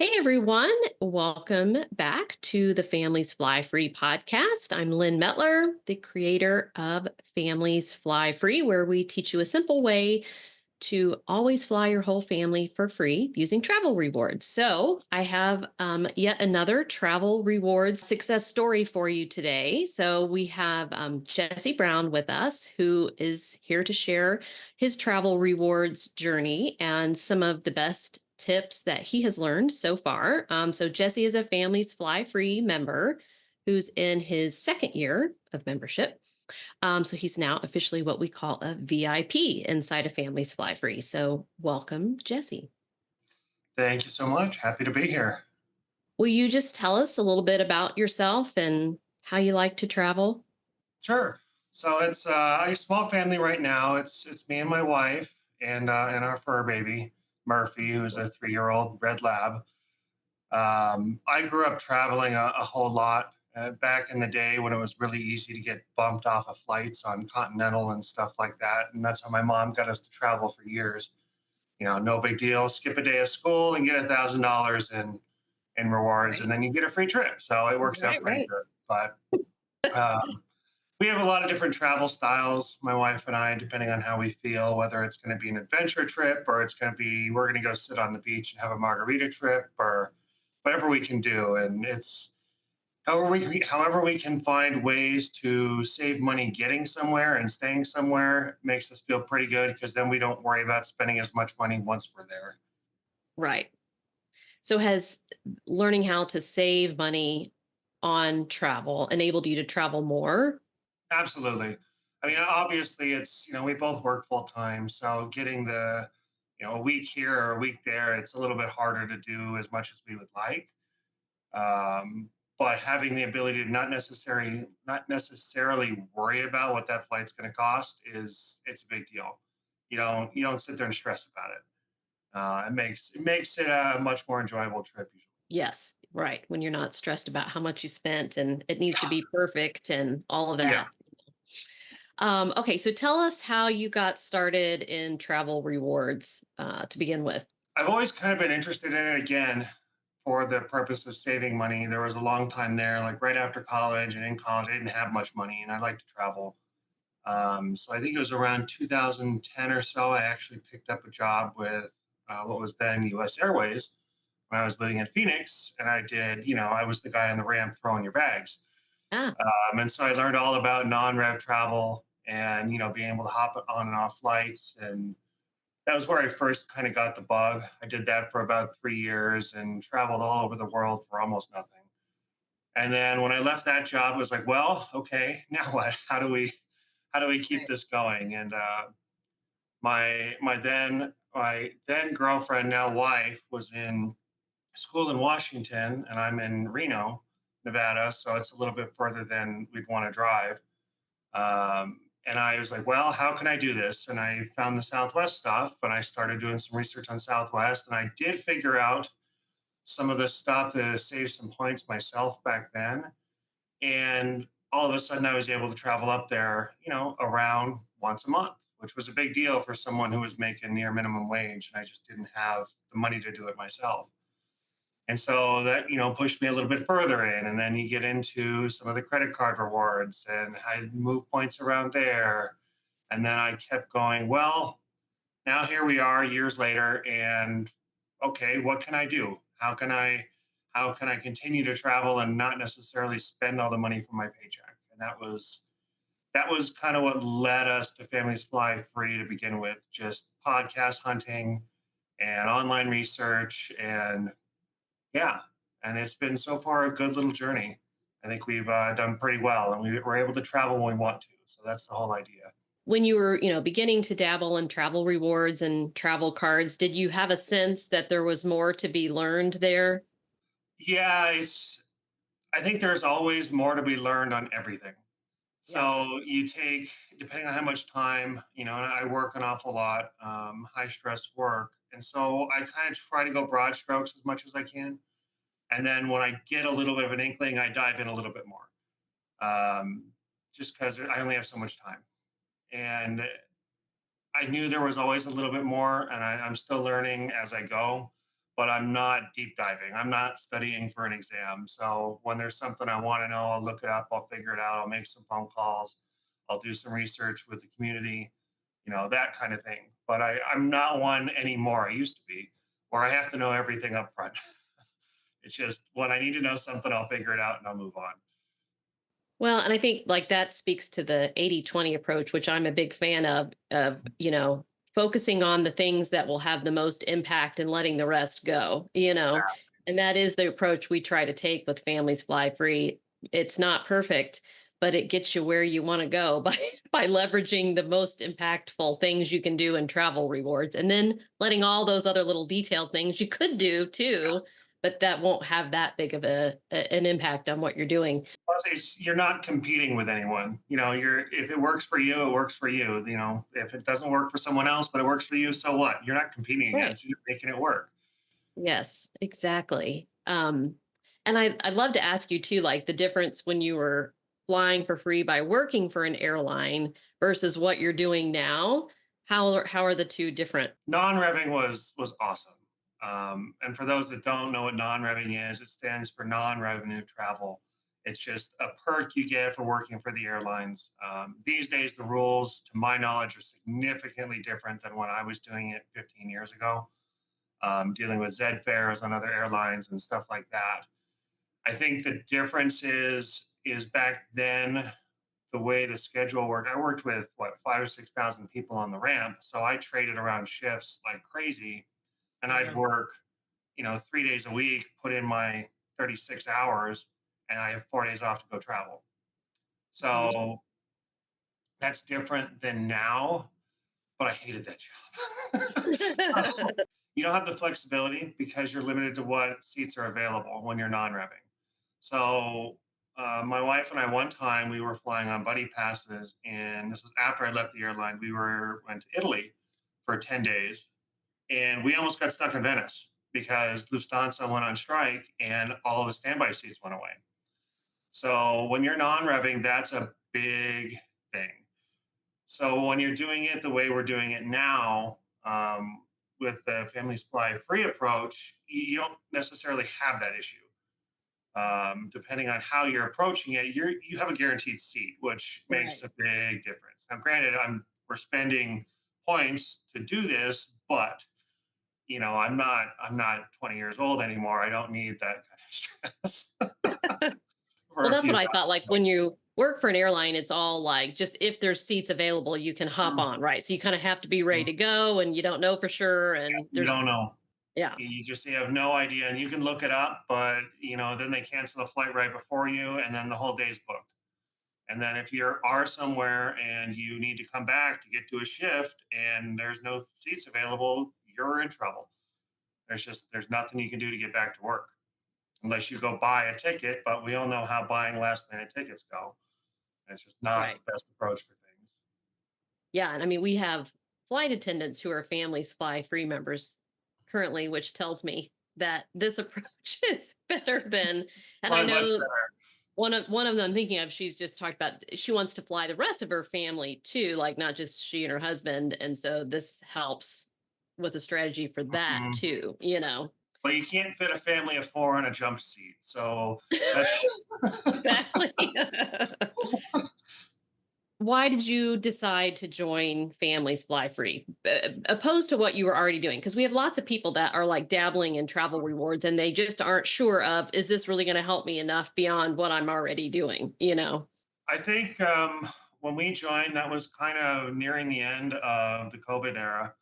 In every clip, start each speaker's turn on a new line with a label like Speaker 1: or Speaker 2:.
Speaker 1: Hey everyone, welcome back to the Families Fly Free podcast. I'm Lynn Metler, the creator of Families Fly Free, where we teach you a simple way to always fly your whole family for free using travel rewards. So, I have yet another travel rewards success story for you today. So, we have Jesse Brown with us, who is here to share his travel rewards journey and some of the best tips that he has learned so far. So, Jesse is a Families Fly Free member who's in his second year of membership. So he's now officially what we call a VIP inside of Families Fly Free. So welcome, Jesse.
Speaker 2: Thank you so much. Happy to be here.
Speaker 1: Will you just tell us a little bit about yourself and how you like to travel?
Speaker 2: Sure. So it's a small family right now. It's me and my wife and our fur baby Murphy, who's a 3-year-old red lab. I grew up traveling a whole lot back in the day when it was really easy to get bumped off of flights on Continental and stuff like that, and that's how my mom got us to travel for years. No big deal. Skip a day of school and get $1,000 in rewards,
Speaker 1: Right,
Speaker 2: and then you get a free trip. So it works out
Speaker 1: right,
Speaker 2: pretty
Speaker 1: right.
Speaker 2: good. But Um, we have a lot of different travel styles, my wife and I, depending on how we feel, whether it's going to be an adventure trip or it's going to be, we're going to go sit on the beach and have a margarita trip or whatever we can do. And it's however we can find ways to save money getting somewhere and staying somewhere makes us feel pretty good because then we don't worry about spending as much money once we're there.
Speaker 1: Right. So has learning how to save money on travel enabled you to travel more?
Speaker 2: Absolutely. I mean, obviously, we both work full time. So getting a week here or a week there, it's a little bit harder to do as much as we would like. Um, but having the ability to not necessarily worry about what that flight's going to cost it's a big deal. You don't sit there and stress about it. It makes it a much more enjoyable trip usually.
Speaker 1: Yes, right. When you're not stressed about how much you spent and it needs to be perfect and all of
Speaker 2: Yeah.
Speaker 1: that. Okay, so tell us how you got started in travel rewards to begin with.
Speaker 2: I've always kind of been interested in it again for the purpose of saving money. There was a long time there, like right after college and in college, I didn't have much money and I like to travel. So I think it was around 2010 or so, I actually picked up a job with what was then US Airways when I was living in Phoenix. And I was the guy on the ramp throwing your bags.
Speaker 1: Ah,
Speaker 2: And so I learned all about non rev travel and, being able to hop on and off flights and that was where I first kind of got the bug. I did that for about 3 years and traveled all over the world for almost nothing. And then when I left that job, I was like, well, okay, now what? How do we keep
Speaker 1: right.
Speaker 2: this going? And my then girlfriend, now wife, was in school in Washington, and I'm in Reno, Nevada, so it's a little bit further than we'd want to drive. And I was like, well, how can I do this? And I found the Southwest stuff and I started doing some research on Southwest. And I did figure out some of the stuff to save some points myself back then. And all of a sudden, I was able to travel up there, around once a month, which was a big deal for someone who was making near minimum wage. And I just didn't have the money to do it myself. And so that, pushed me a little bit further in. And then you get into some of the credit card rewards and I move points around there. And then I kept going, well, now here we are years later. And okay, what can I do? How can I continue to travel and not necessarily spend all the money from my paycheck? And that was kind of what led us to Families Fly Free to begin with, just podcast hunting and online research and yeah, and it's been so far a good little journey. I think we've done pretty well, and we're able to travel when we want to. So that's the whole idea.
Speaker 1: When you were, beginning to dabble in travel rewards and travel cards, did you have a sense that there was more to be learned there?
Speaker 2: Yeah, I think there's always more to be learned on everything.
Speaker 1: Yeah.
Speaker 2: So you take, depending on how much time, and I work an awful lot, high stress work. And so I kind of try to go broad strokes as much as I can. And then when I get a little bit of an inkling, I dive in a little bit more, um, just because I only have so much time. And I knew there was always a little bit more, and I'm still learning as I go. but I'm not deep diving. I'm not studying for an exam. So when there's something I want to know, I'll look it up, I'll figure it out, I'll make some phone calls, I'll do some research with the community, that kind of thing. But I'm not one anymore. I used to be, where I have to know everything up front. It's just when I need to know something, I'll figure it out and I'll move on.
Speaker 1: Well, and I think like that speaks to the 80-20 approach, which I'm a big fan of, focusing on the things that will have the most impact and letting the rest go.
Speaker 2: Exactly.
Speaker 1: And that is the approach we try to take with Families Fly Free. It's not perfect, but it gets you where you want to go by leveraging the most impactful things you can do in travel rewards and then letting all those other little detailed things you could do too, but that won't have that big of an impact on what you're doing.
Speaker 2: Plus, you're not competing with anyone. You're if it works for you, it works for you. If it doesn't work for someone else, but it works for you, so what? You're not competing
Speaker 1: Right.
Speaker 2: against. You're making it work.
Speaker 1: Yes, exactly. And I'd love to ask you too, like the difference when you were flying for free by working for an airline versus what you're doing now. How are the two different?
Speaker 2: Non-revving was awesome. And for those that don't know what non-revving is, it stands for non-revenue travel. It's just a perk you get for working for the airlines. These days, the rules, to my knowledge, are significantly different than when I was doing it 15 years ago, dealing with Z fares on other airlines and stuff like that. I think the difference is back then the way the schedule worked. I worked with what 5 or 6 thousand people on the ramp, so I traded around shifts like crazy, and I'd
Speaker 1: Yeah.
Speaker 2: work 3 days a week, put in my 36 hours, and I have 4 days off to go travel.
Speaker 1: Mhm.
Speaker 2: So that's different than now, but I hated that job. So you don't have the flexibility because you're limited to what seats are available when you're non-revving. So my wife and I, one time, we were flying on buddy passes, and this was after I left the airline. We went to Italy for 10 days, and we almost got stuck in Venice because Lufthansa went on strike, and all the standby seats went away. So when you're non-revving, that's a big thing. So when you're doing it the way we're doing it now, with the Families Fly Free approach, you don't necessarily have that issue. Depending on how you're approaching it, you have a guaranteed seat, which makes
Speaker 1: Right.
Speaker 2: a big difference. Now, granted, we're spending points to do this, but I'm not 20 years old anymore. I don't need that kind of stress for
Speaker 1: Well,
Speaker 2: a
Speaker 1: that's
Speaker 2: few
Speaker 1: what I thought.
Speaker 2: thousand
Speaker 1: Like when
Speaker 2: points.
Speaker 1: you work for an airline, it's all like just if there's seats available, you can hop
Speaker 2: Mhm.
Speaker 1: on, right? So you kind of have to be ready to go and you don't know for sure. And
Speaker 2: You
Speaker 1: there's,
Speaker 2: don't know.
Speaker 1: yeah,
Speaker 2: You have no idea, and you can look it up, but then they cancel the flight right before you, and then the whole day's booked. And then if you are somewhere and you need to come back to get to a shift and there's no seats available, you're in trouble. There's nothing you can do to get back to work unless you go buy a ticket. But we all know how buying last minute tickets go. It's just not
Speaker 1: right.
Speaker 2: the best approach for things.
Speaker 1: Yeah. And I mean, we have flight attendants who are Families Fly Free members currently, which tells me that this approach is better than, and I
Speaker 2: Well, much
Speaker 1: know
Speaker 2: better.
Speaker 1: one of them I'm thinking of, she's just talked about she wants to fly the rest of her family too, like not just she and her husband. And so this helps with a strategy for that
Speaker 2: Mhm.
Speaker 1: too.
Speaker 2: But you can't fit a family of four in a jump seat. So that's
Speaker 1: Exactly. Why did you decide to join Families Fly Free, opposed to what you were already doing? Because we have lots of people that are like dabbling in travel rewards and they just aren't sure of, is this really going to help me enough beyond what I'm already doing?
Speaker 2: I think when we joined, that was kind of nearing the end of the COVID era.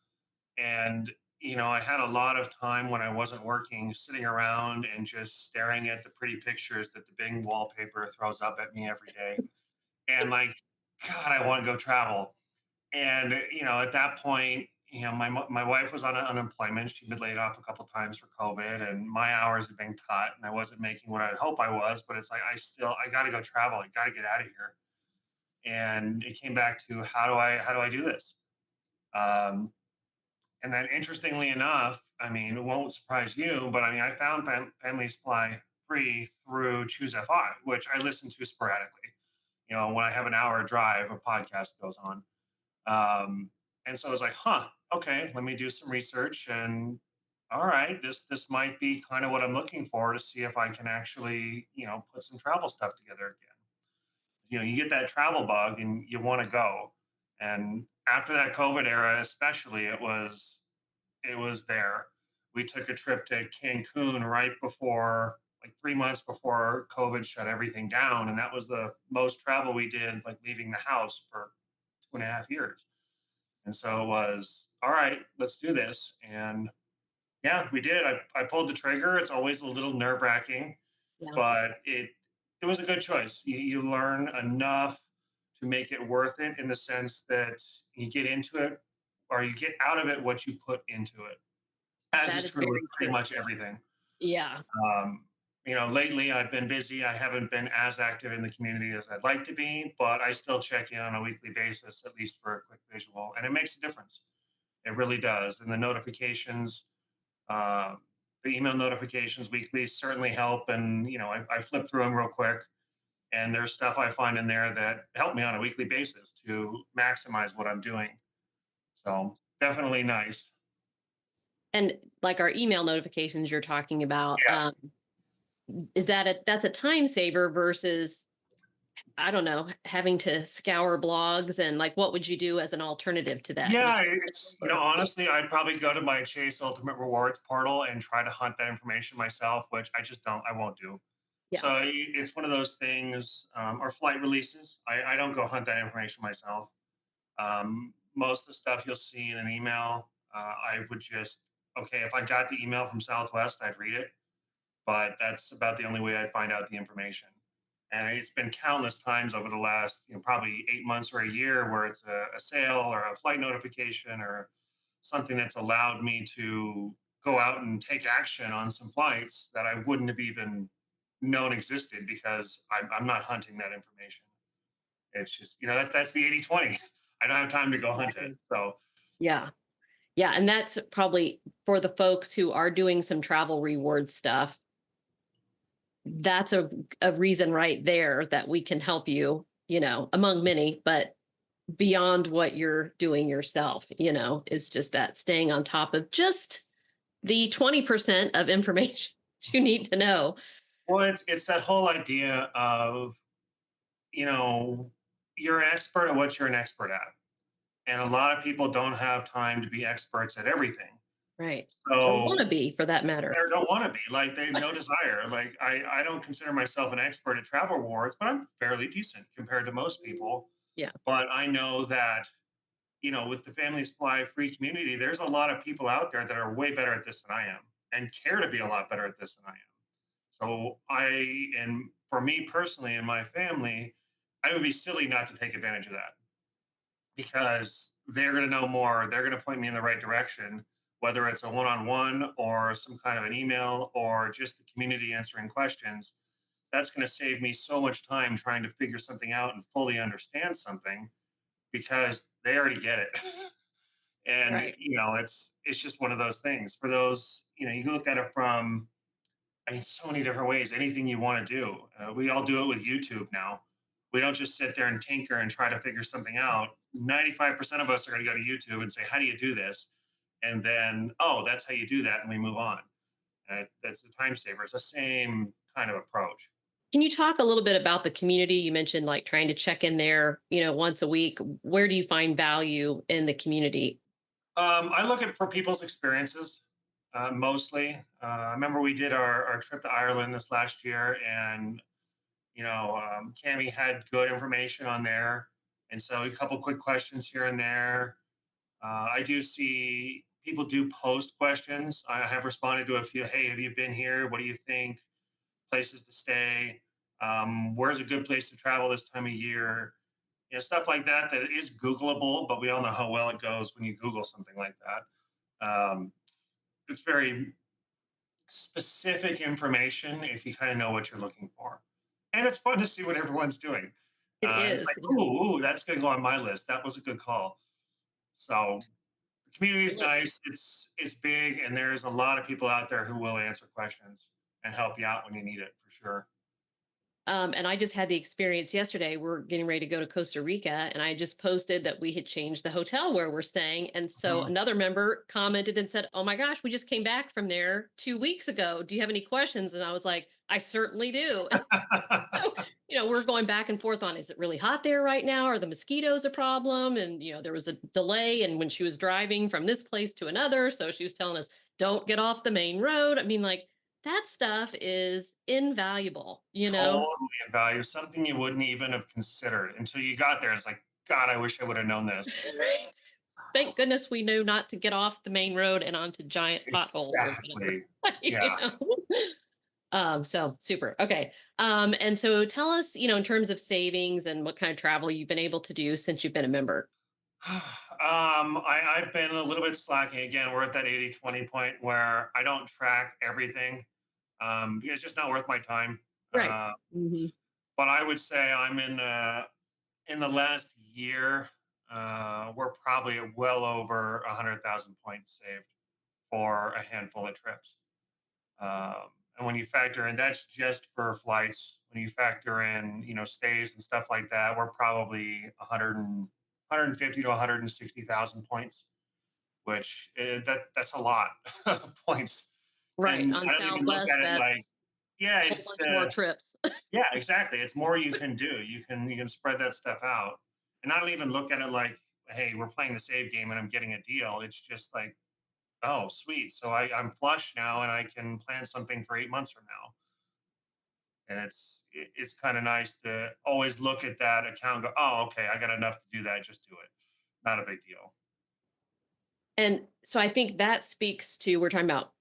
Speaker 2: And, I had a lot of time when I wasn't working, sitting around and just staring at the pretty pictures that the Bing wallpaper throws up at me every day. And like, God, I want to go travel. And, at that point, my wife was on unemployment. She'd been laid off a couple times for COVID, and my hours had been cut, and I wasn't making what I hope I was. But it's like I got to go travel. I got to get out of here. And it came back to how do I do this? Um, and then, interestingly enough, I mean, it won't surprise you, but I mean, I found Families Fly Free through Choose FI, which I listen to sporadically. When I have an hour drive, a podcast goes on. Um, and so I was like, huh, okay, let me do some research. And all right, this might be kind of what I'm looking for to see if I can actually, put some travel stuff together again. You get that travel bug and you want to go. And after that COVID era, especially, it was there. We took a trip to Cancun right before, like 3 months before COVID shut everything down, and that was the most travel we did, like leaving the house for 2.5 years. And so it was all right. Let's do this, and yeah, we did. I pulled the trigger. It's always a little nerve wracking,
Speaker 1: Yeah,
Speaker 2: but it was a good choice. You learn enough to make it worth it in the sense that you get into it or you get out of it what you put into it, as
Speaker 1: that
Speaker 2: is
Speaker 1: is
Speaker 2: true with
Speaker 1: very
Speaker 2: pretty
Speaker 1: true.
Speaker 2: much everything.
Speaker 1: Yeah,
Speaker 2: Um, lately I've been busy. I haven't been as active in the community as I'd like to be, but I still check in on a weekly basis, at least for a quick visual, and it makes a difference. It really does. And the notifications, uh, the email notifications weekly certainly help. And I flip through them real quick, and there's stuff I find in there that help me on a weekly basis to maximize what I'm doing. So definitely nice.
Speaker 1: and like our email notifications you're talking about,
Speaker 2: Yeah.
Speaker 1: is that's a time saver versus, I don't know, having to scour blogs, and like, what would you do as an alternative to that?
Speaker 2: Yeah,
Speaker 1: Just
Speaker 2: it's
Speaker 1: over.
Speaker 2: honestly, I'd probably go to my Chase Ultimate Rewards portal and try to hunt that information myself, which I just don't, I won't do. So
Speaker 1: Yeah,
Speaker 2: it's one of those things, or flight releases. I don't go hunt that information myself. Most of the stuff you'll see in an email, I would just, okay, if I got the email from Southwest, I'd read it, but that's about the only way I'd find out the information. And it's been countless times over the last, probably 8 months or a year where it's a sale or a flight notification or something that's allowed me to go out and take action on some flights that I wouldn't have even known existed because I'm not hunting that information. It's just, that's the 80/20. I don't have time to go hunt it.
Speaker 1: exactly.
Speaker 2: So,
Speaker 1: Yeah. Yeah, and that's probably for the folks who are doing some travel reward stuff. That's a reason right there that we can help you, among many, but beyond what you're doing yourself, is just that staying on top of just the 20% of information you need to know.
Speaker 2: well, it's that whole idea of, you know, you're an expert at what you're an expert at. And a lot of people don't have time to be experts at everything.
Speaker 1: Right. Don't want
Speaker 2: So
Speaker 1: to be for that matter.
Speaker 2: they don't want to be like they no desire. Like I don't consider myself an expert at travel awards, but I'm fairly decent compared to most people.
Speaker 1: Yeah.
Speaker 2: But I know that, with the Families Fly Free community, there's a lot of people out there that are way better at this than I am and care to be a lot better at this than I am. So and for me personally and my family, I would be silly not to take advantage of that because they're going to know more. They're going to point me in the right direction, whether it's a one on one or some kind of an email or just the community answering questions. That's going to save me so much time trying to figure something out and fully understand something because they already get it. And
Speaker 1: Right.
Speaker 2: it's just one of those things. For those, you can look at it from, I mean, so many different ways. Anything you want to do, we all do it with YouTube now. We don't just sit there and tinker and try to figure something out. 95% of us are going to go to YouTube and say, "How do you do this?" And then, "Oh, that's how you do that," and we move on. That's the time saver. It's the same kind of approach.
Speaker 1: Can you talk a little bit about the community? You mentioned like trying to check in there, once a week. Where do you find value in the community?
Speaker 2: I look at for people's experiences mostly. I remember we did our trip to Ireland this last year, and Cami had good information on there, and so a couple quick questions here and there. I do see people do post questions. I have responded to a few. Hey, have you been here? What do you think? Places to stay. Where's a good place to travel this time of year? Stuff like that that is Googleable, but we all know how well it goes when you Google something like that. It's very specific information if you kind of know what you're looking for. And it's fun to see what everyone's doing.
Speaker 1: It
Speaker 2: It's
Speaker 1: is.
Speaker 2: like,
Speaker 1: Yeah.
Speaker 2: ooh, that's going to go on my list. That was a good call. So the community is
Speaker 1: Well,
Speaker 2: nice. It's big, and there's a lot of people out there who will answer questions and help you out when you need it for sure.
Speaker 1: And I just had the experience yesterday. We're getting ready to go to Costa Rica, and I just posted that we had changed the hotel where we're staying. And so
Speaker 2: Mhm.
Speaker 1: another member commented and said, "Oh my gosh, we just came back from there 2 weeks ago. Do you have any questions?" And I was like, "I certainly do." So, we're going back and forth on, is it really hot there right now? Are the mosquitoes a problem? And, there was a delay. And when she was driving from this place to another, so she was telling us, don't get off the main road. I mean, like, that stuff is invaluable, you know?
Speaker 2: Totally in value, something you wouldn't even have considered until you got there. It's like, God, I wish I would have known this.
Speaker 1: Right. Thank goodness we knew not to get off the main road and onto giant potholes or whatever.
Speaker 2: Exactly.
Speaker 1: you
Speaker 2: Yeah.
Speaker 1: know? So super. Okay. And so tell us, in terms of savings and what kind of travel you've been able to do since you've been a member.
Speaker 2: I've been a little bit slacking. Again, we're at that 80-20 point where I don't track everything. Because it's just not worth my time.
Speaker 1: Right.
Speaker 2: Uh,
Speaker 1: Hmm.
Speaker 2: but I would say I'm in the last year, we're probably at well over 100,000 points saved for a handful of trips. And when you factor in, that's just for flights. When you factor in, stays and stuff like that, we're probably 150 to 160,000 points, which that's a lot of points.
Speaker 1: Right.
Speaker 2: And
Speaker 1: On
Speaker 2: I don't even look
Speaker 1: Southwest,
Speaker 2: at it like,
Speaker 1: that's
Speaker 2: yeah,
Speaker 1: a whole
Speaker 2: it's
Speaker 1: bunch more trips.
Speaker 2: yeah, exactly. It's more you can do. You can spread that stuff out, and I don't even look at it like, hey, we're playing the save game and I'm getting a deal. It's just like, oh, sweet. So I'm flush now and I can plan something for 8 months from now. And it's kind of nice to always look at that account and go, oh, okay, I got enough to do that. Just do it. Not a big deal.
Speaker 1: And so I think that speaks to, we're talking about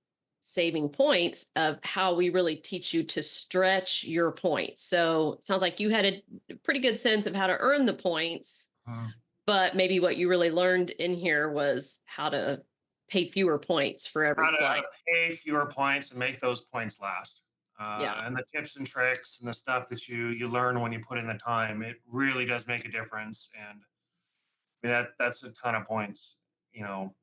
Speaker 1: saving points, of how we really teach you to stretch your points. So it sounds like you had a pretty good sense of how to earn the points,
Speaker 2: Mhm.
Speaker 1: but maybe what you really learned in here was how to pay fewer points for every
Speaker 2: How to
Speaker 1: flight.
Speaker 2: pay fewer points and make those points last.
Speaker 1: Yeah.
Speaker 2: And the tips and tricks and the stuff that you learn when you put in the time, it really does make a difference. And I mean, that's a ton of points. You know,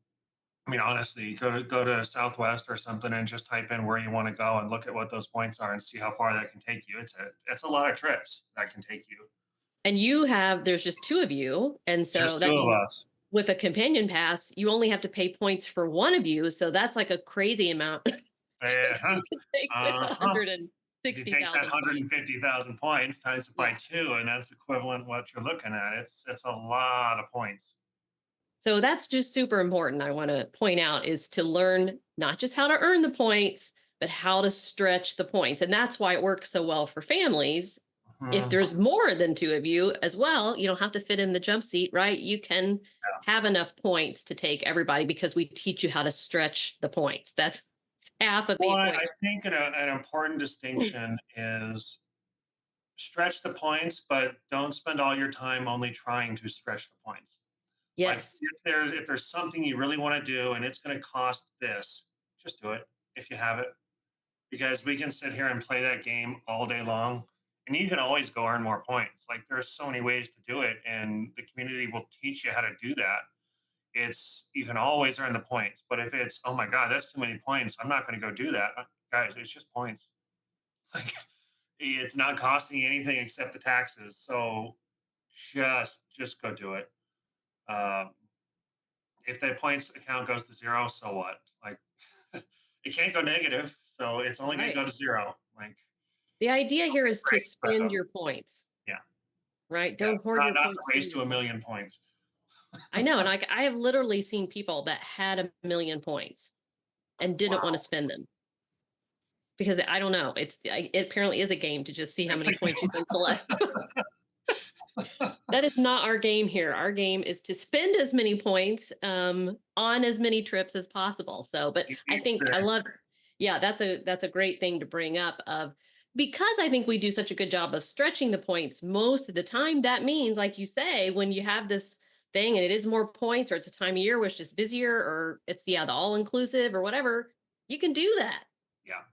Speaker 2: I mean, honestly, go to Southwest or something and just type in where you want to go and look at what those points are and see how far that can take you. It's a lot of trips that can take you.
Speaker 1: And there's just two of you. And so
Speaker 2: Just
Speaker 1: that
Speaker 2: two of
Speaker 1: means
Speaker 2: us.
Speaker 1: with a companion pass, you only have to pay points for one of you. So that's like a crazy amount of trips
Speaker 2: Uh-huh.
Speaker 1: you can take with
Speaker 2: Uh-huh. If you take that
Speaker 1: 160,000 points.
Speaker 2: 150,000 points times it by
Speaker 1: Yeah.
Speaker 2: two, and that's equivalent what you're looking at. It's a lot of points.
Speaker 1: So that's just super important. I want to point out is to learn not just how to earn the points, but how to stretch the points. And that's why it works so well for families. If
Speaker 2: Mhm.
Speaker 1: there's more than two of you as well, you don't have to fit in the jump seat, right? You can have enough points to take everybody because we teach you how to stretch the points. That's half of the
Speaker 2: Well, I
Speaker 1: equation.
Speaker 2: think an important distinction is stretch the points, but don't spend all your time only trying to stretch the points. Like
Speaker 1: Yes.
Speaker 2: if there's something you really want to do and it's going to cost this, just do it if you have it. Because we can sit here and play that game all day long, and you can always go earn more points. Like there's so many ways to do it, and the community will teach you how to do that. It's you can always earn the points, but if it's oh my god, that's too many points, I'm not going to go do that, guys. It's just points. Like it's not costing you anything except the taxes. So just go do it. Um, if the points account goes to zero, so what? Like it can't go negative, so it's only going to
Speaker 1: Right.
Speaker 2: go to zero. Like
Speaker 1: The idea here is to
Speaker 2: great,
Speaker 1: spend your points,
Speaker 2: yeah,
Speaker 1: right?
Speaker 2: yeah.
Speaker 1: Don't hoard
Speaker 2: Not
Speaker 1: your
Speaker 2: not
Speaker 1: points.
Speaker 2: the race
Speaker 1: Spend
Speaker 2: to
Speaker 1: your
Speaker 2: a
Speaker 1: points.
Speaker 2: million points.
Speaker 1: I know. And I have literally seen people that had 1 million points and didn't want to
Speaker 2: Wow,
Speaker 1: spend them because I don't know. It apparently is a game to just see how
Speaker 2: it's
Speaker 1: many
Speaker 2: like
Speaker 1: points you can collect. That is not our game here. Our game is to spend as many points on as many trips as possible. So, but
Speaker 2: the
Speaker 1: I think I
Speaker 2: experience.
Speaker 1: love, yeah, that's a great thing to bring up, of because I think we do such a good job of stretching the points most of the time. That means, like you say, when you have this thing and it is more points, or it's a time of year where it's just busier, or it's the all inclusive or whatever, you can do that
Speaker 2: Yeah.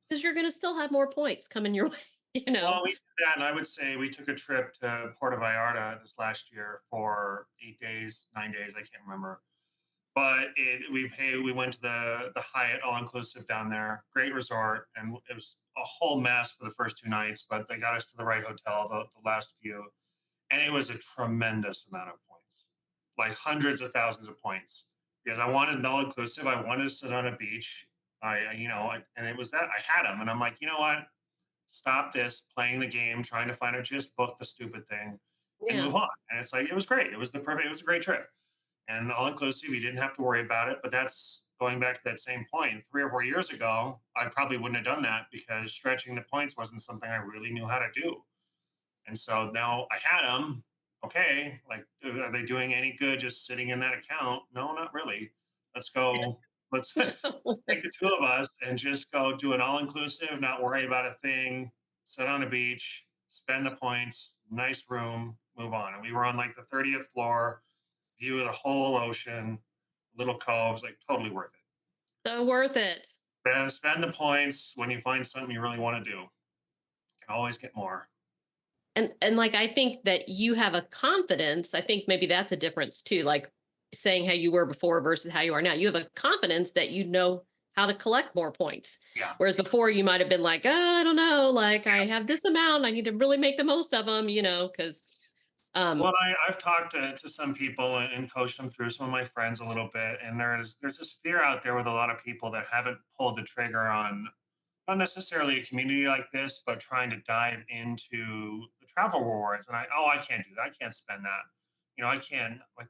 Speaker 1: because you're going to still have more points coming your way. You
Speaker 2: Well,
Speaker 1: know.
Speaker 2: we did that, and I would say we took a trip to Puerto Vallarta this last year for 8 days, 9 days. I can't remember. but we went to the Hyatt all inclusive down there, great resort, and it was a whole mess for the first 2 nights, but they got us to the right hotel the last few, and it was a tremendous amount of points, like hundreds of thousands of points, because I wanted an all inclusive. I wanted to sit on a beach. And it was that I had them, and I'm like, you know what? Stop this playing the game, trying to find a just book the stupid thing and
Speaker 1: Yeah.
Speaker 2: move on. And it's like it was great. It was a great trip. And all inclusive, you didn't have to worry about it. But that's going back to that same point. 3 or 4 years ago, I probably wouldn't have done that because stretching the points wasn't something I really knew how to do. And so now I had them. Okay, like are they doing any good just sitting in that account? No, not really. Let's go. Let's take the two of us and just go do an all inclusive, not worry about a thing, sit on a beach, spend the points, nice room, move on. And we were on like the 30th floor, view of the whole ocean, little coves, like totally worth it.
Speaker 1: So worth it.
Speaker 2: And spend the points when you find something you really want to do. Can always get more.
Speaker 1: And like I think that you have a confidence. I think maybe that's a difference too. Like saying how you were before versus how you are now. You have a confidence that you know how to collect more points.
Speaker 2: Yeah.
Speaker 1: Whereas before you might have been like, oh, I don't know, like I have this amount, I need to really make the most of them, because
Speaker 2: Well,
Speaker 1: um
Speaker 2: I've talked to some people and coached them through some of my friends a little bit, and there's this fear out there with a lot of people that haven't pulled the trigger on not necessarily a community like this, but trying to dive into the travel rewards. And I can't do that. I can't spend that. I can't. Like,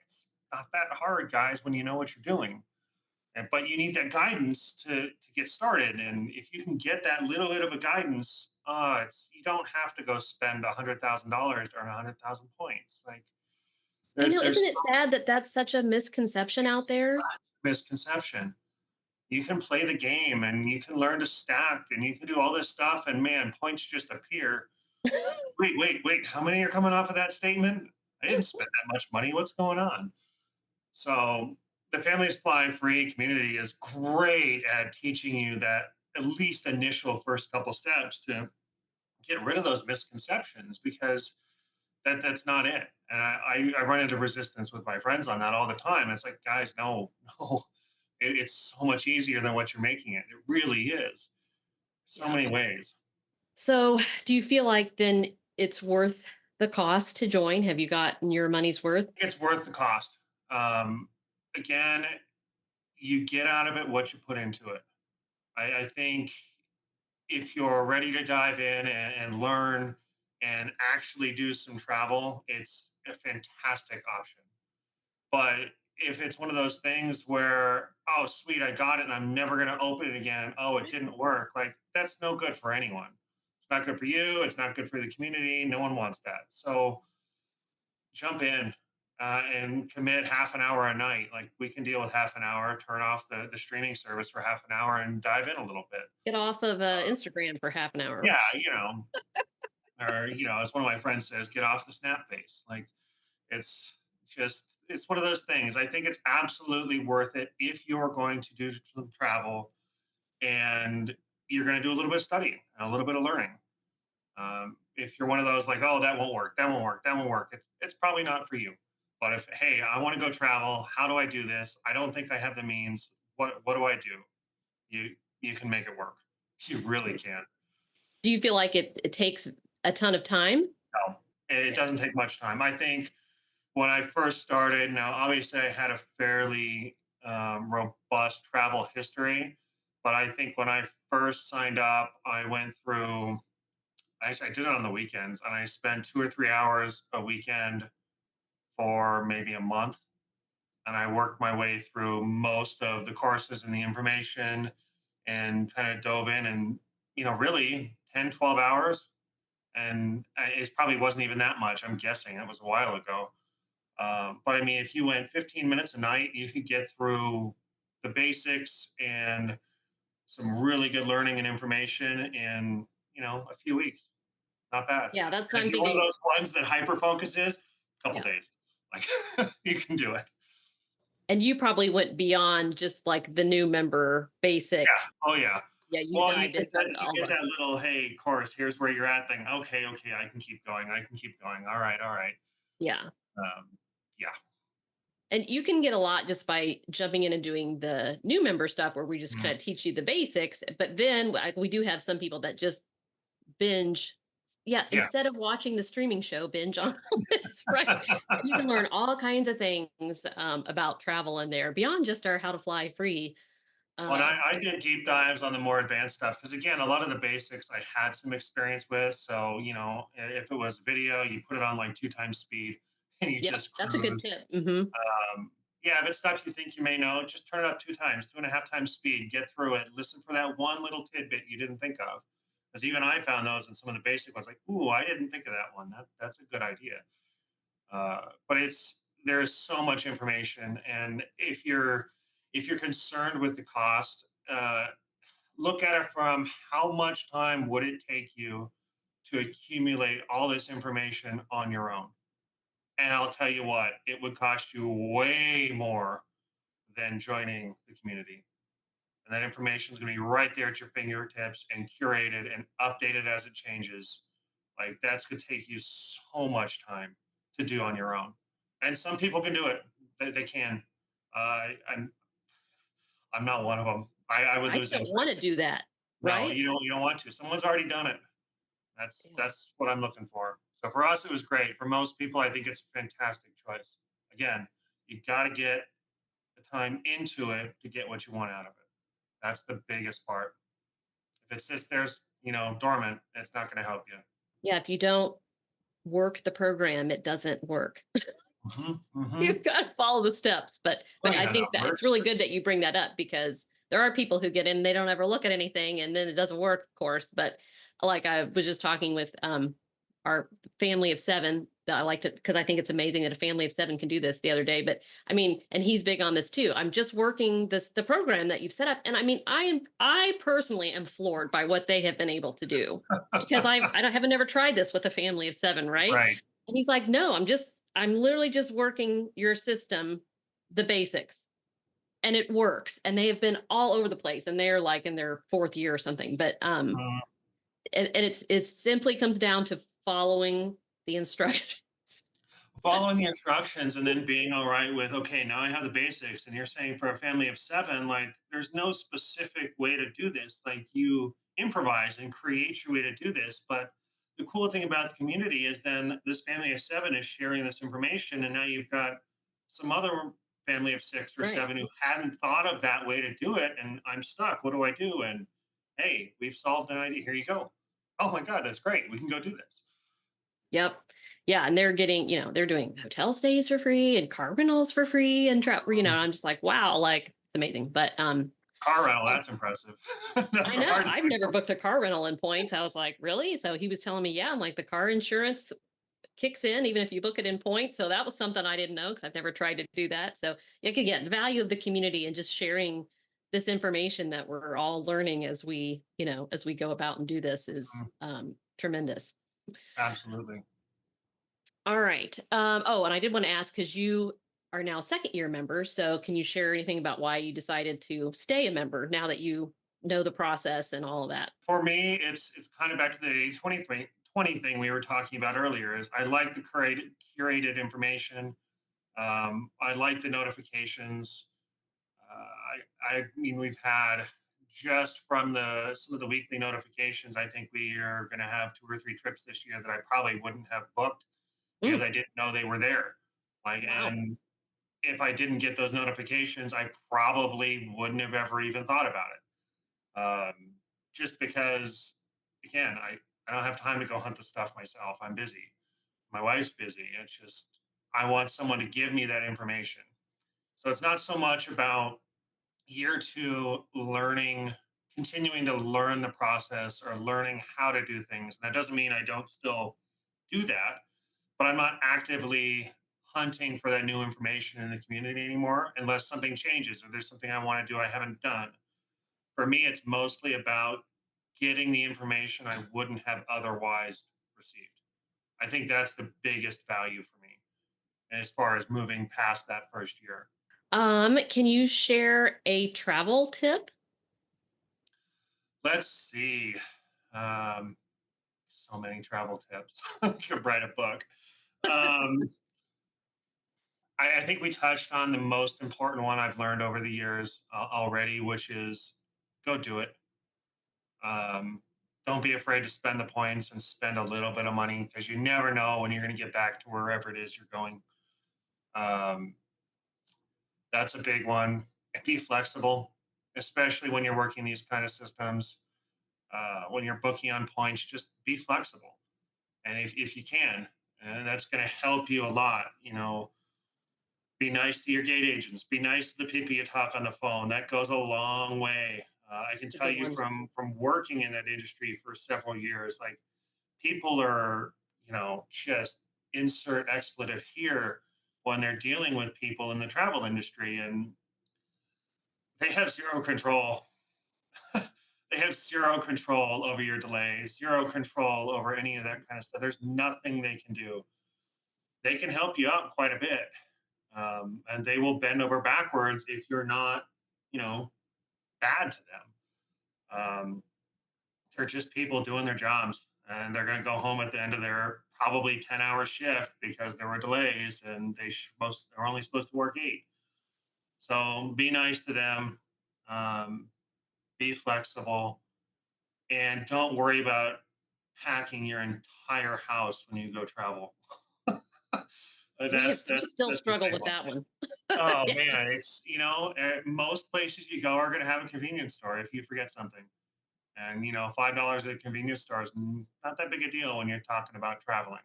Speaker 2: it's not that hard, guys, when you know what you're doing. But you need that guidance to get started. And if you can get that little bit of a guidance, you don't have to go spend $100,000 to earn 100,000 points. Like there's
Speaker 1: isn't it sad that that's such a misconception out there?
Speaker 2: misconception. You can play the game and you can learn to stack and you can do all this stuff and man, points just appear. Wait, how many are coming off of that statement? I didn't spend that much money. What's going on? So the Families Fly Free community is great at teaching you that at least initial first couple steps to get rid of those misconceptions because that's not it. And I run into resistance with my friends on that all the time. It's like, guys, no, no, it's so much easier than what you're making it. It really is. So
Speaker 1: Yeah.
Speaker 2: many ways.
Speaker 1: So, do you feel like then it's worth the cost to join? Have you gotten your money's worth?
Speaker 2: It's worth the cost. Um, again, you get out of it what you put into it. I think if you're ready to dive in and learn and actually do some travel, it's a fantastic option. But if it's one of those things where, oh, sweet, I got it and I'm never going to open it again. Oh, it didn't work. Like, that's no good for anyone. It's not good for you. It's not good for the community. No one wants that. So jump in and commit half an hour a night. Like, we can deal with half an hour, turn off the streaming service for half an hour and dive in a little bit.
Speaker 1: Get off of
Speaker 2: Uh,
Speaker 1: Instagram for half an hour.
Speaker 2: yeah, or, as one of my friends says, get off the snap face. Like, it's it's one of those things. I think it's absolutely worth it if you're going to do some travel and you're going to do a little bit of studying and a little bit of learning. If you're one of those like, oh, that won't work, that won't work, that won't work, it's probably not for you. But if hey, I want to go travel, how do I do this? I don't think I have the means. What do I do? You can make it work. You really can.
Speaker 1: Do you feel like it takes a ton of time?
Speaker 2: No, it
Speaker 1: Yeah.
Speaker 2: doesn't take much time. I think when I first started, now obviously I had a fairly robust travel history, but I think when I first signed up, I went through, I did it on the weekends and I spent 2 or 3 hours a weekend for maybe a month. And I worked my way through most of the courses and the information and kind of dove in and, really 10, 12 hours. And it probably wasn't even that much. I'm guessing it was a while ago. But I mean, if you went 15 minutes a night, you could get through the basics and some really good learning and information in, a few weeks. Not bad.
Speaker 1: Yeah, that's
Speaker 2: And if
Speaker 1: I'm
Speaker 2: you're one of
Speaker 1: thinking.
Speaker 2: those ones that hyper focuses, a couple
Speaker 1: Yeah.
Speaker 2: days, like you can do it.
Speaker 1: And you probably went beyond just like the new member basic.
Speaker 2: Yeah. Oh yeah.
Speaker 1: Yeah, you
Speaker 2: Well,
Speaker 1: dived into
Speaker 2: you
Speaker 1: all
Speaker 2: get
Speaker 1: the.
Speaker 2: that little hey course. Here's where you're at thing. Okay, I can keep going. I can keep going. All right, all right.
Speaker 1: Yeah.
Speaker 2: Um, yeah.
Speaker 1: And you can get a lot just by jumping in and doing the new member stuff where we just kind
Speaker 2: Mm,
Speaker 1: of teach you the basics. But then we do have some people that just binge. Yeah,
Speaker 2: yeah.
Speaker 1: instead of watching the streaming show, binge on all this, right? You can learn all kinds of things about travel in there beyond just our how to fly free.
Speaker 2: Well, and
Speaker 1: Uh,
Speaker 2: I did deep dives on the more advanced stuff because, again, a lot of the basics I had some experience with. So, if it was video, you put it on like two times speed and you
Speaker 1: yep,
Speaker 2: just
Speaker 1: that's a good
Speaker 2: cruise.
Speaker 1: tip. Hmm.
Speaker 2: Yeah, if it's stuff you think you may know, just turn it up two times, two and a half times speed, get through it, listen for that one little tidbit you didn't think of. Because even I found those in some of the basic ones, like, ooh, I didn't think of that one. That's a good idea. But there's so much information, and if you're concerned with the cost, look at it from how much time would it take you to accumulate all this information on your own. And I'll tell you what, it would cost you way more than joining the community. And that information is going to be right there at your fingertips and curated and updated as it changes. Like that's going to take you so much time to do on your own. And some people can do it. They can. I'm not one of them. I would
Speaker 1: I
Speaker 2: lose
Speaker 1: don't
Speaker 2: interest.
Speaker 1: want to do that,
Speaker 2: No,
Speaker 1: right?
Speaker 2: you don't want to. Someone's already done it.
Speaker 1: Yeah.
Speaker 2: That's what I'm looking for. So for us, it was great. For most people, I think it's a fantastic choice. Again, you got to get the time into it to get what you want out of it. That's the biggest part. If it sits there, dormant, it's not going to help you.
Speaker 1: Yeah, if you don't work the program, it doesn't work.
Speaker 2: Hmm.
Speaker 1: You've got to follow the steps. But
Speaker 2: Oh
Speaker 1: I
Speaker 2: yeah, no,
Speaker 1: think that
Speaker 2: we're
Speaker 1: it's really good
Speaker 2: experts.
Speaker 1: that you bring that up because there are people who get in, they don't ever look at anything and then it doesn't work, of course. But like I was just talking with our family of seven that I like to because I think it's amazing that a family of seven can do this the other day. But I mean, and he's big on this too. I'm just working the program that you've set up. And I mean, I personally am floored by what they have been able to do because I haven't never tried this with a family of seven, right?
Speaker 2: Right.
Speaker 1: And he's like, "No, I'm literally just working your system, the basics, and it works." And they have been all over the place, and they're like in their fourth year or something. But
Speaker 2: Mm,
Speaker 1: and it simply comes down to following the instructions.
Speaker 2: following the instructions and then being all right with, okay, now I have the basics. And you're saying for a family of seven, like there's no specific way to do this. Like you improvise and create your way to do this. But the cool thing about the community is then this family of seven is sharing this information. And now you've got some other family of six or
Speaker 1: Right.
Speaker 2: seven who hadn't thought of that way to do it. And I'm stuck. What do I do? And hey, we've solved an idea. Here you go. Oh my God, that's great. We can go do this.
Speaker 1: Yep. Yeah, and they're getting, they're doing hotel stays for free and car rentals for free and I'm just like, wow, like it's amazing. But
Speaker 2: Car rental, that's impressive. That's
Speaker 1: I
Speaker 2: a
Speaker 1: know.
Speaker 2: hard
Speaker 1: I've
Speaker 2: thing.
Speaker 1: never booked a car rental in points. I was like, really? So he was telling me, yeah, I'm like the car insurance kicks in even if you book it in points. So that was something I didn't know because I've never tried to do that. So like again, the value of the community and just sharing this information that we're all learning as we go about and do this is
Speaker 2: Mhm.
Speaker 1: tremendous.
Speaker 2: Absolutely.
Speaker 1: All right. Oh, and I did want to ask because you are now second year member. So can you share anything about why you decided to stay a member now that you know the process and all of that?
Speaker 2: For me, it's kind of back to the 80-20 thing we were talking about earlier. Is I like the curated information. I like the notifications. I mean, we've had just from the some of the weekly notifications. I think we are going to have two or three trips this year that I probably wouldn't have booked because
Speaker 1: Mm,
Speaker 2: I didn't know they were there. Like,
Speaker 1: wow.
Speaker 2: and if I didn't get those notifications, I probably wouldn't have ever even thought about it. Just because, again, I don't have time to go hunt the stuff myself. I'm busy. My wife's busy. It's just, I want someone to give me that information. So it's not so much about year two learning, continuing to learn the process or learning how to do things. And that doesn't mean I don't still do that, but I'm not actively hunting for that new information in the community anymore unless something changes or there's something I want to do I haven't done. For me, it's mostly about getting the information I wouldn't have otherwise received. I think that's the biggest value for me as far as moving past that first year.
Speaker 1: Can you share a travel tip?
Speaker 2: Let's see. Um, so many travel tips. I could write a book. Um, I think we touched on the most important one I've learned over the years already, which is go do it. Um, don't be afraid to spend the points and spend a little bit of money because you never know when you're going to get back to wherever it is you're going. Um, that's a big one. Be flexible, especially when you're working these kind of systems. When you're booking on points, just be flexible. And if you can, and that's going to help you a lot. Be nice to your gate agents. Be nice to the people you talk on the phone. That goes a long way. I can
Speaker 1: It's a
Speaker 2: tell
Speaker 1: good
Speaker 2: you
Speaker 1: one.
Speaker 2: from working in that industry for several years, like people are, just insert expletive here when they're dealing with people in the travel industry, and they have zero control. They have zero control over your delays, zero control over any of that kind of stuff. There's nothing they can do. They can help you out quite a bit, and they will bend over backwards if you're not, you know, bad to them. They're just people doing their jobs, and they're going to go home at the end of their probably 10-hour shift because there were delays, and they're only supposed to work 8. So be nice to them, um, be flexible, and don't worry about packing your entire house when you go travel. That's
Speaker 1: We
Speaker 2: that's
Speaker 1: still
Speaker 2: that's a
Speaker 1: struggle
Speaker 2: big
Speaker 1: with
Speaker 2: one.
Speaker 1: that one.
Speaker 2: Oh
Speaker 1: Yeah.
Speaker 2: man, most places you go are going to have a convenience store if you forget something. And $5 at a convenience store is not that big a deal when you're talking about traveling.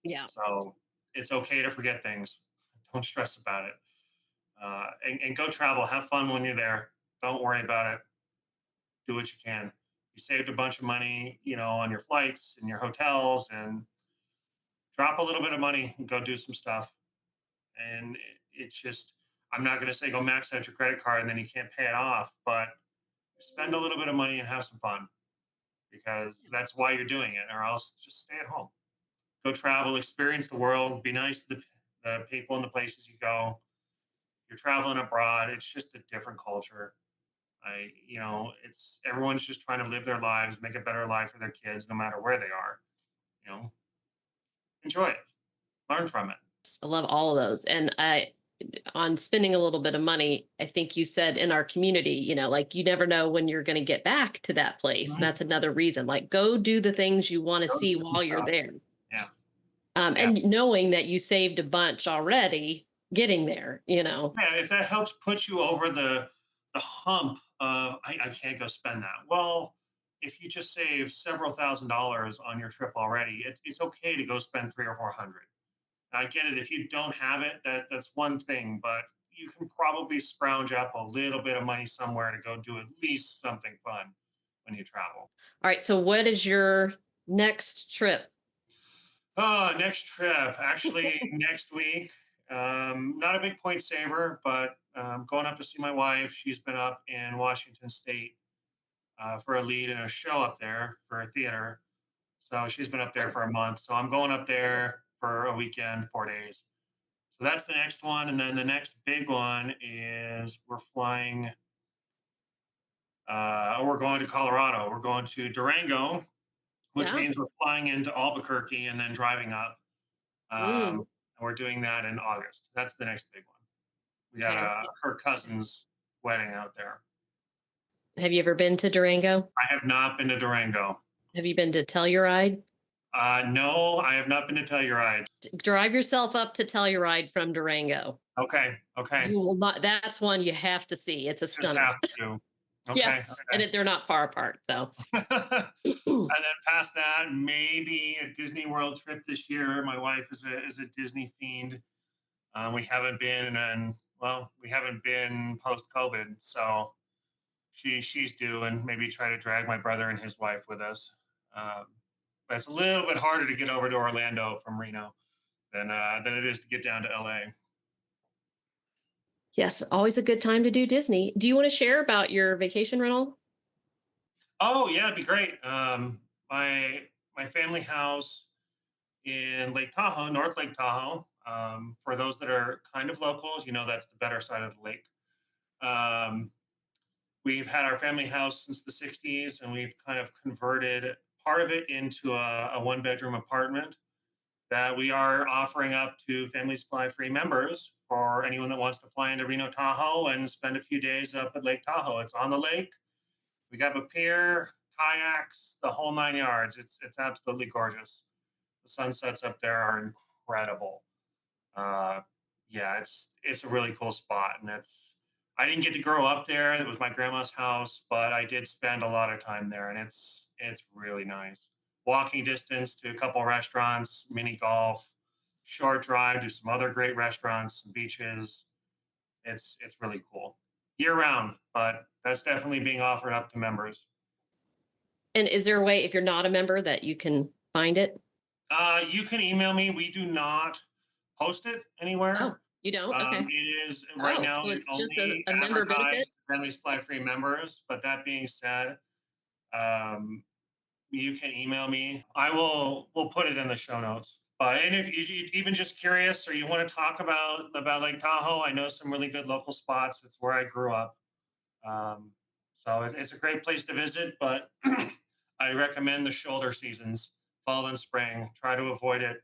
Speaker 1: Yeah.
Speaker 2: So it's okay to forget things. Don't stress about it. And go travel. Have fun when you're there. Don't worry about it. Do what you can. You saved a bunch of money, on your flights and your hotels, and drop a little bit of money and go do some stuff. And it's just, I'm not going to say go max out your credit card and then you can't pay it off, but spend a little bit of money and have some fun because that's why you're doing it, or else just stay at home. Go travel, experience the world, be nice to the people and the places you go. You're traveling abroad, it's just a different culture. It's everyone's just trying to live their lives, make a better life for their kids, no matter where they are. You know, enjoy it, learn from it.
Speaker 1: I love all of those. And on spending a little bit of money, I think you said in our community, like you never know when you're going to get back to that place. And
Speaker 2: Mhm.
Speaker 1: that's another reason, like go do the things you want to
Speaker 2: Go
Speaker 1: see
Speaker 2: do some
Speaker 1: while you're
Speaker 2: stuff.
Speaker 1: there.
Speaker 2: Yeah, yeah.
Speaker 1: And knowing that you saved a bunch already getting there.
Speaker 2: Yeah, if that helps put you over the hump of I can't go spend that. Well, if you just save several $1,000s on your trip already, it's okay to go spend 3 or 400. I get it. If you don't have it, that's one thing, but you can probably scrounge up a little bit of money somewhere to go do at least something fun when you travel.
Speaker 1: All right. So, what is your next trip?
Speaker 2: Oh, next trip, actually next week. Not a big point saver, but going up to see my wife. She's been up in Washington State for a lead in a show up there for a theater. So she's been up there
Speaker 1: Oh,
Speaker 2: for a month. So I'm going up there for a weekend, 4 days. So that's the next one. And then the next big one is we're going to Colorado. We're going to Durango, which
Speaker 1: yeah.
Speaker 2: means we're flying into Albuquerque and then driving up.
Speaker 1: Mm,
Speaker 2: And we're doing that in August. That's the next big one. We got
Speaker 1: okay.
Speaker 2: her cousin's wedding out there.
Speaker 1: Have you ever been to Durango?
Speaker 2: I have not been to Durango.
Speaker 1: Have you been to Telluride?
Speaker 2: No, I have not been to Telluride.
Speaker 1: Drive yourself up to Telluride from Durango.
Speaker 2: Okay, okay.
Speaker 1: You will not. That's one you have to see. It's a
Speaker 2: Just
Speaker 1: stunner.
Speaker 2: have to. Okay,
Speaker 1: Yes, and they're not far apart. So,
Speaker 2: okay. And then past that, maybe a Disney World trip this year. My wife is a Disney fiend. We haven't been, and well, we haven't been post COVID, so she's due, and maybe try to drag my brother and his wife with us. Um, but it's a little bit harder to get over to Orlando from Reno than it is to get down to LA.
Speaker 1: yes, always a good time to do Disney. Do you want to share about your vacation rental?
Speaker 2: Oh yeah, it'd be great. My family house in Lake Tahoe, North Lake Tahoe. For those that are kind of locals, that's the better side of the lake. Um, we've had our family house since the 60s, and we've kind of converted part of it into a one bedroom apartment that we are offering up to Families Fly Free members for anyone that wants to fly into Reno Tahoe and spend a few days up at Lake Tahoe. It's on the lake. We have a pier, kayaks, the whole 9 yards. It's absolutely gorgeous. The sunsets up there are incredible. Uh, yeah, it's a really cool spot, and it's I didn't get to grow up there. It was my grandma's house, but I did spend a lot of time there, and it's really nice. Walking distance to a couple restaurants, mini golf, short drive to some other great restaurants and beaches. It's really cool year round, but that's definitely being offered up to members.
Speaker 1: And is there a way, if you're not a member, that you can find it?
Speaker 2: You can email me. We do not post it
Speaker 1: Oh,
Speaker 2: anywhere.
Speaker 1: you don't? Okay.
Speaker 2: It is right
Speaker 1: Oh,
Speaker 2: now
Speaker 1: so it's just
Speaker 2: only
Speaker 1: a member benefit?
Speaker 2: advertised to Friendly Fly Free members. But that being said, um, you can email me. We'll put it in the show notes. But and if you even just curious or you want to talk about Lake Tahoe, I know some really good local spots. It's where I grew up. Um, so it's a great place to visit, but I recommend the shoulder seasons, fall and spring. Try to avoid it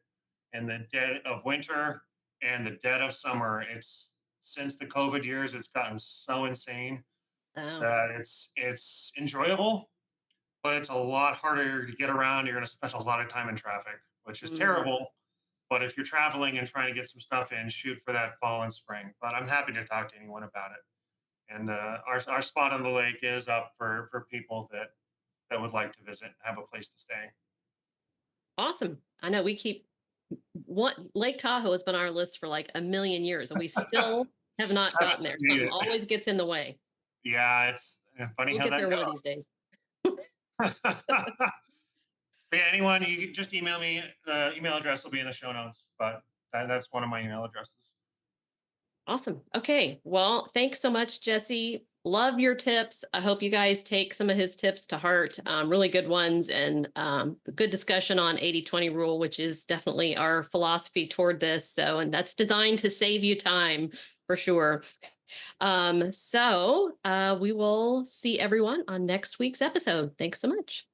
Speaker 2: in the dead of winter and the dead of summer. It's since the COVID years, it's gotten so insane
Speaker 1: Oh.
Speaker 2: that it's enjoyable, but it's a lot harder to get around. You're going to spend a lot of time in traffic, which is
Speaker 1: Mm.
Speaker 2: terrible. But if you're traveling and trying to get some stuff in, shoot for that fall and spring. But I'm happy to talk to anyone about it. And our spot on the lake is up for people that would like to visit and have a place to stay.
Speaker 1: Awesome. I know we keep what Lake Tahoe has been on our list for like a million years, and we still have not
Speaker 2: Haven't
Speaker 1: gotten there.
Speaker 2: made
Speaker 1: Something
Speaker 2: it.
Speaker 1: always gets in the way.
Speaker 2: Yeah, it's funny
Speaker 1: We'll
Speaker 2: how
Speaker 1: get
Speaker 2: that
Speaker 1: there one of these days.
Speaker 2: goes. Yeah, anyone, you can just email me. The email address will be in the show notes, but that's one of my email addresses.
Speaker 1: Awesome. Okay. Well, thanks so much, Jesse. Love your tips. I hope you guys take some of his tips to heart. Really good ones, and good discussion on 80/20 rule, which is definitely our philosophy toward this. So, and that's designed to save you time for sure. We will see everyone on next week's episode. Thanks so much.